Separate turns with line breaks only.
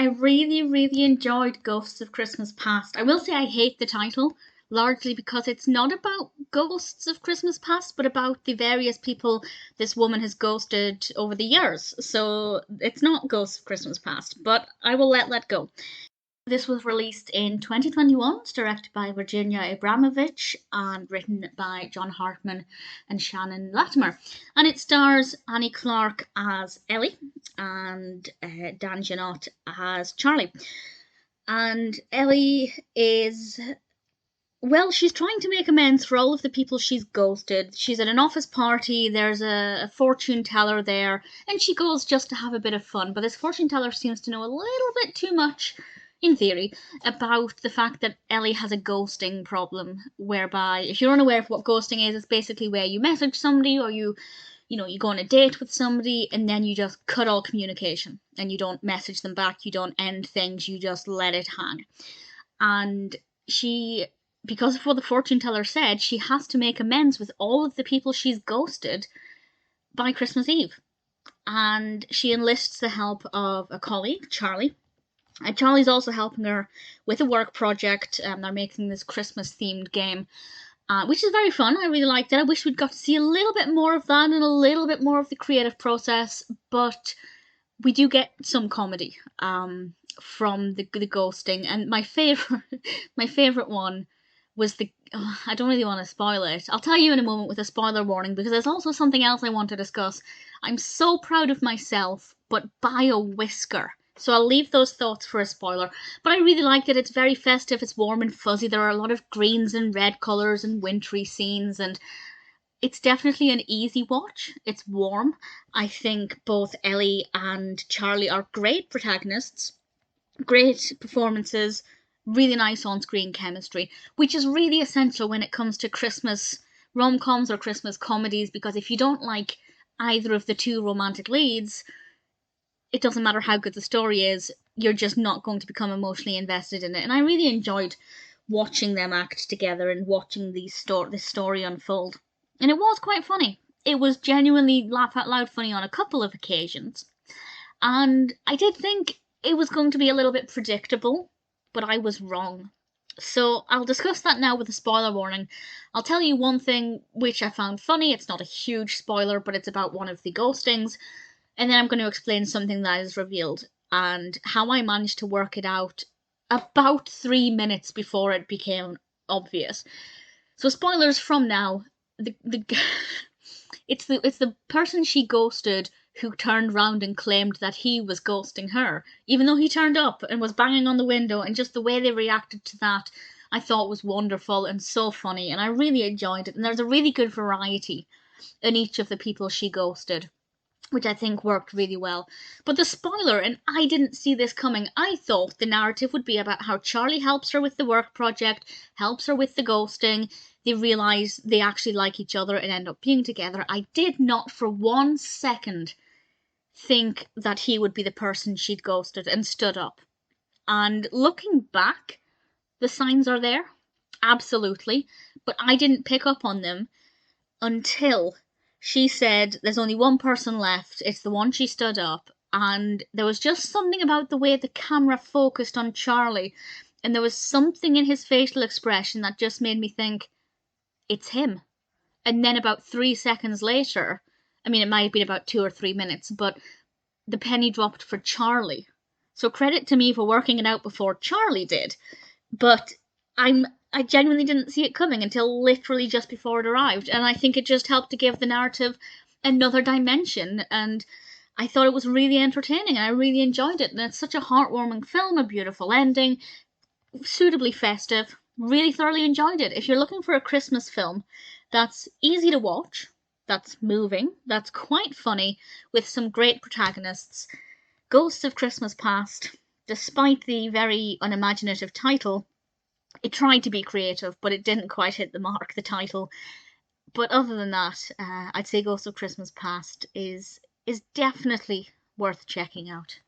I really, really enjoyed Ghosts of Christmas Past. I will say I hate the title, largely because it's not about ghosts of Christmas past, but about the various people this woman has ghosted over the years. So it's not Ghosts of Christmas Past, but I will let that go. This was released in 2021. It's directed by Virginia Abramovich and written by John Hartman and Shannon Latimer. And it stars Annie Clark as Ellie and Dan Jeannotte as Charlie. And Ellie is, well, she's trying to make amends for all of the people she's ghosted. She's at an office party, there's a fortune teller there, and she goes just to have a bit of fun. But this fortune teller seems to know a little bit too much, in theory, about the fact that Ellie has a ghosting problem, whereby, if you're unaware of what ghosting is, it's basically where you message somebody or you go on a date with somebody and then you just cut all communication and you don't message them back, you don't end things, you just let it hang. And she, because of what the fortune teller said, she has to make amends with all of the people she's ghosted by Christmas Eve. And she enlists the help of a colleague, Charlie. And Charlie's also helping her with a work project. They're making this Christmas-themed game, which is very fun. I really liked it. I wish we'd got to see a little bit more of that and a little bit more of the creative process, but we do get some comedy from the ghosting. And my favorite one was I don't really want to spoil it. I'll tell you in a moment with a spoiler warning, because there's also something else I want to discuss. I'm so proud of myself, but by a whisker. So I'll leave those thoughts for a spoiler. But I really liked it. It's very festive. It's warm and fuzzy. There are a lot of greens and red colours and wintry scenes. And it's definitely an easy watch. It's warm. I think both Ellie and Charlie are great protagonists. Great performances. Really nice on-screen chemistry. Which is really essential when it comes to Christmas rom-coms or Christmas comedies. Because if you don't like either of the two romantic leads, it doesn't matter how good the story is, you're just not going to become emotionally invested in it. And I really enjoyed watching them act together and watching this story unfold. And it was quite funny. It was genuinely laugh out loud funny on a couple of occasions. And I did think it was going to be a little bit predictable, but I was wrong. So I'll discuss that now with a spoiler warning. I'll tell you one thing which I found funny. It's not a huge spoiler, but it's about one of the ghostings. And then I'm going to explain something that is revealed and how I managed to work it out about 3 minutes before it became obvious. So spoilers from now. It's the person she ghosted who turned round and claimed that he was ghosting her, even though he turned up and was banging on the window, and just the way they reacted to that I thought was wonderful and so funny, and I really enjoyed it. And there's a really good variety in each of the people she ghosted, which I think worked really well. But the spoiler, and I didn't see this coming, I thought the narrative would be about how Charlie helps her with the work project, helps her with the ghosting, they realise they actually like each other and end up being together. I did not for 1 second think that he would be the person she'd ghosted and stood up. And looking back, the signs are there, absolutely, but I didn't pick up on them until she said there's only one person left, it's the one she stood up, and there was just something about the way the camera focused on Charlie, and there was something in his facial expression that just made me think, it's him. And then about 3 seconds later, I mean, it might have been about 2 or 3 minutes, but the penny dropped for Charlie. So credit to me for working it out before Charlie did, but I genuinely didn't see it coming until literally just before it arrived, and I think it just helped to give the narrative another dimension, and I thought it was really entertaining, and I really enjoyed it, and it's such a heartwarming film, a beautiful ending, suitably festive, really thoroughly enjoyed it. If you're looking for a Christmas film that's easy to watch, that's moving, that's quite funny, with some great protagonists, Ghosts of Christmas Past, despite the very unimaginative title, it tried to be creative, but it didn't quite hit the mark, the title. But other than that, I'd say Ghosts of Christmas Past is definitely worth checking out.